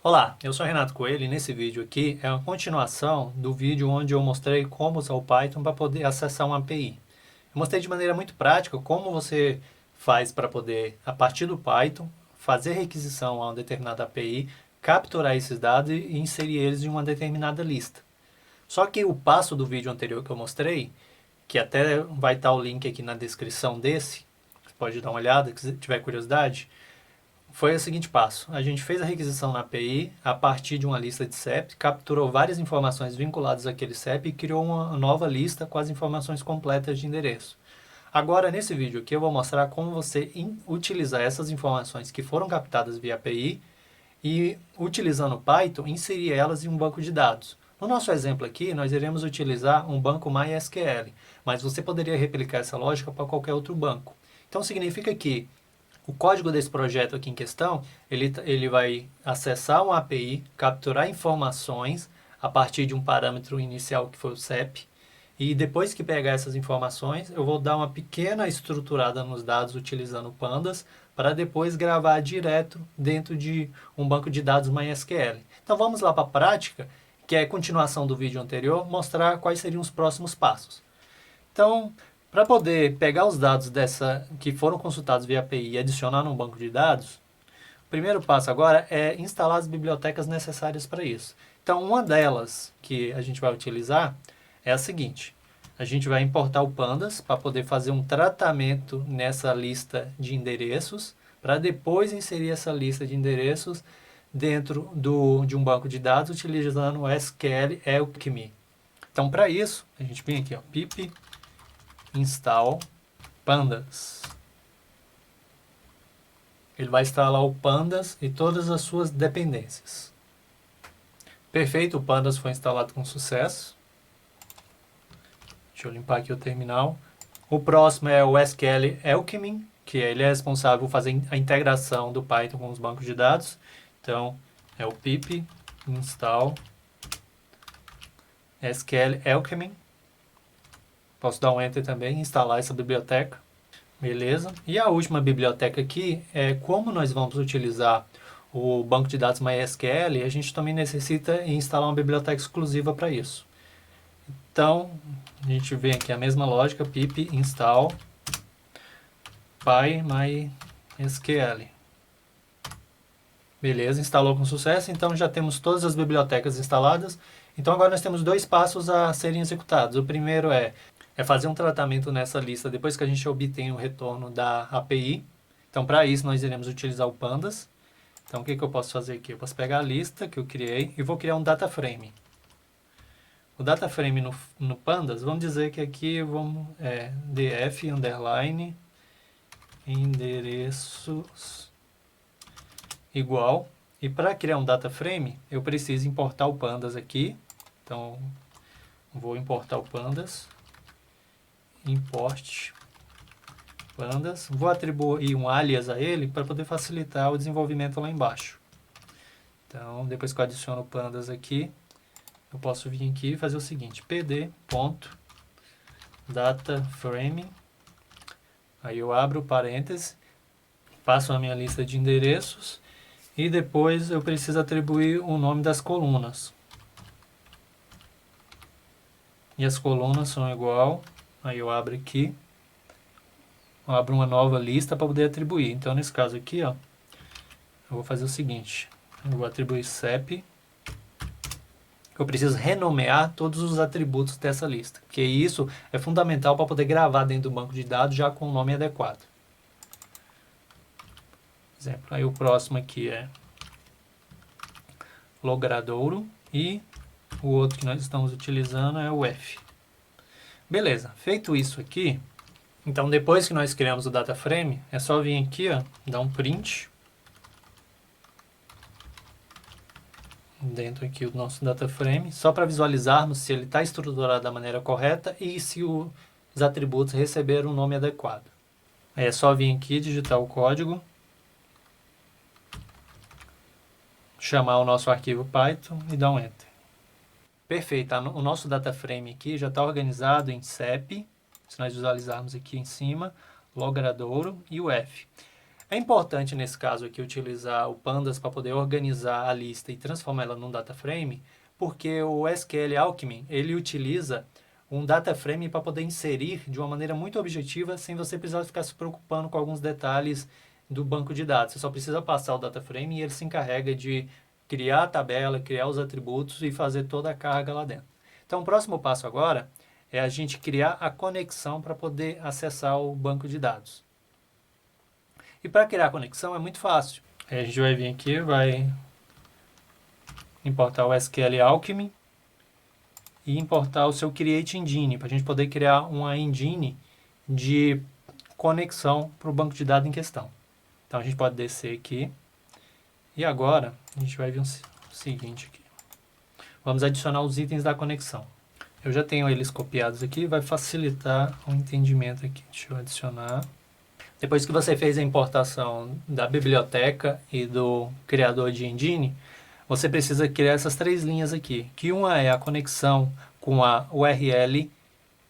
Olá, eu sou Renato Coelho e nesse vídeo aqui é uma continuação do vídeo onde eu mostrei como usar o Python para poder acessar uma API. Eu mostrei de maneira muito prática como você faz para poder, a partir do Python, fazer requisição a uma determinada API, capturar esses dados e inserir eles em uma determinada lista. Só que o passo do vídeo anterior que eu mostrei, que até vai estar o link aqui na descrição desse, você pode dar uma olhada se tiver curiosidade, foi o seguinte passo: a gente fez a requisição na API a partir de uma lista de CEP, capturou várias informações vinculadas àquele CEP e criou uma nova lista com as informações completas de endereço. Agora, nesse vídeo aqui, eu vou mostrar como você utilizar essas informações que foram captadas via API e, utilizando o Python, inserir elas em um banco de dados. No nosso exemplo aqui, nós iremos utilizar um banco MySQL, mas você poderia replicar essa lógica para qualquer outro banco. Então, significa que o código desse projeto aqui em questão, ele vai acessar uma API, capturar informações a partir de um parâmetro inicial que foi o CEP, e depois que pegar essas informações, eu vou dar uma pequena estruturada nos dados utilizando pandas, para depois gravar direto dentro de um banco de dados MySQL. Então vamos lá para a prática, que é a continuação do vídeo anterior, mostrar quais seriam os próximos passos. Então, para poder pegar os dados que foram consultados via API e adicionar num banco de dados, o primeiro passo agora é instalar as bibliotecas necessárias para isso. Então, uma delas que a gente vai utilizar é a seguinte: a gente vai importar o Pandas para poder fazer um tratamento nessa lista de endereços, para depois inserir essa lista de endereços dentro de um banco de dados utilizando o SQL Alchemy. Então, para isso, a gente vem aqui, ó, pip install pandas. Ele vai instalar o pandas e todas as suas dependências. Perfeito, o pandas foi instalado com sucesso. Deixa eu limpar aqui o terminal. O próximo é o SQL Alchemy, que ele é responsável por fazer a integração do Python com os bancos de dados. Então, é o pip install SQL Alchemy. Posso dar um Enter também, instalar essa biblioteca. Beleza. E a última biblioteca aqui é como nós vamos utilizar o banco de dados MySQL. A gente também necessita instalar uma biblioteca exclusiva para isso. Então, a gente vem aqui a mesma lógica, pip install PyMySQL. Beleza, instalou com sucesso. Então já temos todas as bibliotecas instaladas. Então agora nós temos dois passos a serem executados. O primeiro é fazer um tratamento nessa lista depois que a gente obtém o retorno da API. Então, para isso, nós iremos utilizar o Pandas. Então, o que eu posso fazer aqui? Eu posso pegar a lista que eu criei e vou criar um data frame. O data frame no Pandas, vamos dizer que aqui df underline endereços igual. E para criar um data frame, eu preciso importar o Pandas aqui. Então, vou importar o Pandas. Import pandas. Vou atribuir um alias a ele para poder facilitar o desenvolvimento lá embaixo. Então, depois que eu adiciono o pandas aqui, eu posso vir aqui e fazer o seguinte: pd.dataframe. Aí eu abro o parêntese, passo a minha lista de endereços e depois eu preciso atribuir o nome das colunas. E as colunas são igual. Aí eu abro aqui, eu abro uma nova lista para poder atribuir. Então, nesse caso aqui, ó, eu vou fazer o seguinte: eu vou atribuir CEP. Eu preciso renomear todos os atributos dessa lista, porque isso é fundamental para poder gravar dentro do banco de dados já com o nome adequado. Exemplo, aí o próximo aqui é logradouro e o outro que nós estamos utilizando é o F. Beleza, feito isso aqui, então depois que nós criamos o data frame, é só vir aqui, ó, dar um print dentro aqui do nosso data frame, só para visualizarmos se ele está estruturado da maneira correta e se os atributos receberam o nome adequado. Aí é só vir aqui, digitar o código, chamar o nosso arquivo Python e dar um Enter. Perfeito, o nosso data frame aqui já está organizado em CEP, se nós visualizarmos aqui em cima, logradouro e o F. É importante nesse caso aqui utilizar o Pandas para poder organizar a lista e transformar ela num data frame, porque o SQL Alchemy, ele utiliza um data frame para poder inserir de uma maneira muito objetiva, sem você precisar ficar se preocupando com alguns detalhes do banco de dados. Você só precisa passar o data frame e ele se encarrega de criar a tabela, criar os atributos e fazer toda a carga lá dentro. Então, o próximo passo agora é a gente criar a conexão para poder acessar o banco de dados. E para criar a conexão é muito fácil. Aí a gente vai vir aqui, vai importar o SQL Alchemy e importar o seu Create Engine, para a gente poder criar uma engine de conexão para o banco de dados em questão. Então a gente pode descer aqui e agora a gente vai ver o seguinte aqui. Vamos adicionar os itens da conexão. Eu já tenho eles copiados aqui, vai facilitar o entendimento aqui. Deixa eu adicionar. Depois que você fez a importação da biblioteca e do criador de engine, você precisa criar essas 3 linhas aqui, que uma é a conexão com a URL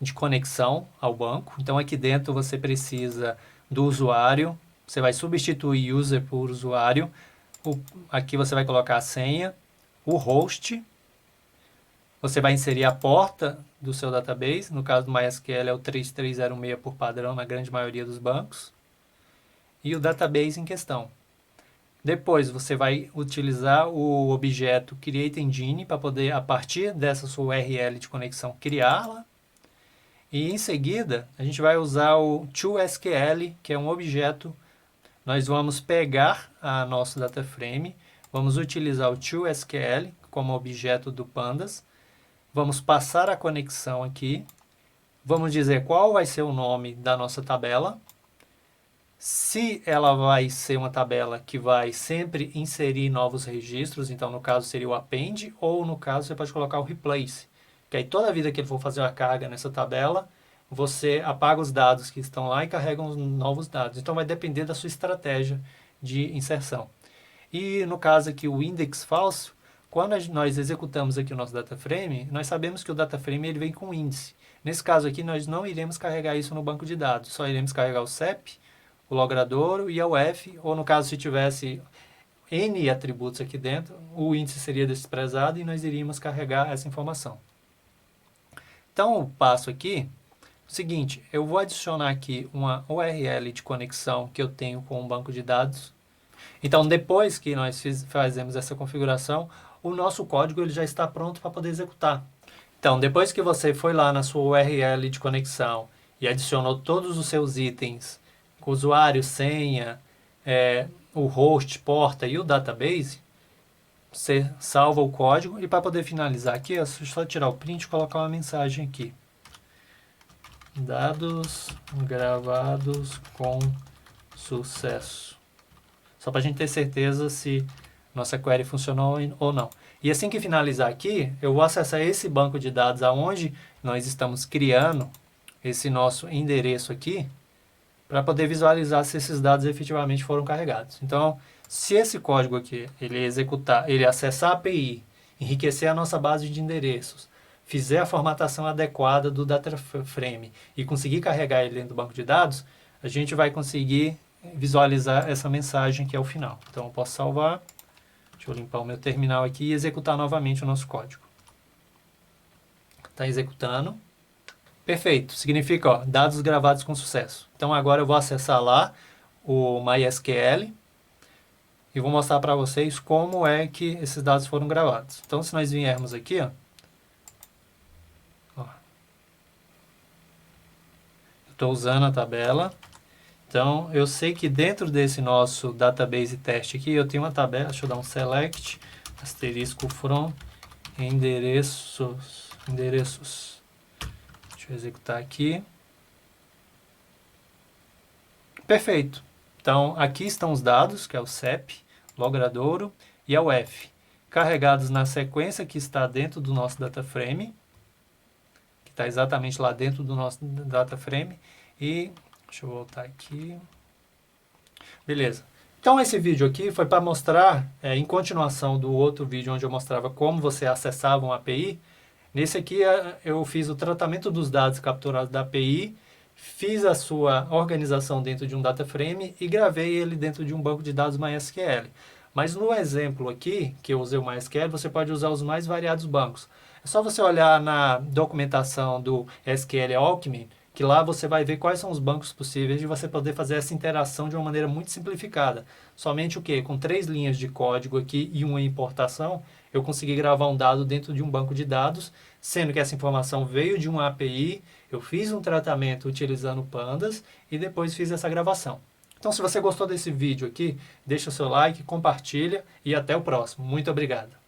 de conexão ao banco. Então aqui dentro você precisa do usuário, você vai substituir user por usuário, aqui você vai colocar a senha, o host, você vai inserir a porta do seu database, no caso do MySQL é o 3306 por padrão na grande maioria dos bancos, e o database em questão. Depois você vai utilizar o objeto Create Engine para poder, a partir dessa sua URL de conexão, criá-la. E em seguida, a gente vai usar o toSQL, que é um objeto. Nós vamos pegar a nosso data frame, vamos utilizar o toSQL como objeto do Pandas, vamos passar a conexão aqui, vamos dizer qual vai ser o nome da nossa tabela. Se ela vai ser uma tabela que vai sempre inserir novos registros, então no caso seria o append, ou no caso você pode colocar o replace, que aí toda vida que ele for fazer uma carga nessa tabela, você apaga os dados que estão lá e carrega os novos dados. Então vai depender da sua estratégia de inserção. E no caso aqui o index falso, quando nós executamos aqui o nosso data frame, nós sabemos que o data frame ele vem com índice. Nesse caso aqui nós não iremos carregar isso no banco de dados, só iremos carregar o CEP, o logradouro e a UF, ou no caso se tivesse N atributos aqui dentro, o índice seria desprezado e nós iríamos carregar essa informação. Então o passo aqui é o seguinte, eu vou adicionar aqui uma URL de conexão que eu tenho com o banco de dados. Então depois que nós fazemos essa configuração, o nosso código ele já está pronto para poder executar. Então depois que você foi lá na sua URL de conexão e adicionou todos os seus itens, usuário, senha, o host, porta e o database, você salva o código e para poder finalizar aqui, é só tirar o print e colocar uma mensagem aqui. Dados gravados com sucesso. Só para a gente ter certeza se nossa query funcionou ou não. E assim que finalizar aqui, eu vou acessar esse banco de dados aonde nós estamos criando esse nosso endereço aqui, para poder visualizar se esses dados efetivamente foram carregados. Então, se esse código aqui, ele executar, ele acessar a API, enriquecer a nossa base de endereços, fizer a formatação adequada do data frame e conseguir carregar ele dentro do banco de dados, a gente vai conseguir visualizar essa mensagem que é o final. Então, eu posso salvar, deixa eu limpar o meu terminal aqui e executar novamente o nosso código. Está executando. Perfeito, significa ó, dados gravados com sucesso. Então agora eu vou acessar lá o MySQL e vou mostrar para vocês como é que esses dados foram gravados. Então se nós viermos aqui, ó, eu estou usando a tabela. Então eu sei que dentro desse nosso database teste aqui eu tenho uma tabela, deixa eu dar um select, asterisco from, endereços. Deixa eu executar aqui. Perfeito. Então, aqui estão os dados, que é o CEP, logradouro e a UF, carregados na sequência que está dentro do nosso data frame, que está exatamente lá dentro do nosso data frame. E, deixa eu voltar aqui. Beleza. Então, esse vídeo aqui foi para mostrar, em continuação do outro vídeo onde eu mostrava como você acessava uma API. Nesse aqui eu fiz o tratamento dos dados capturados da API fiz a sua organização dentro de um data frame e gravei ele dentro de um banco de dados MySQL. Mas no exemplo aqui, que eu usei o MySQL, você pode usar os mais variados bancos. É só você olhar na documentação do SQL Alchemy, que lá você vai ver quais são os bancos possíveis de você poder fazer essa interação de uma maneira muito simplificada. Somente o quê? Com 3 linhas de código aqui e uma importação, eu consegui gravar um dado dentro de um banco de dados, sendo que essa informação veio de uma API, eu fiz um tratamento utilizando pandas e depois fiz essa gravação. Então, se você gostou desse vídeo aqui, deixa o seu like, compartilha e até o próximo. Muito obrigado.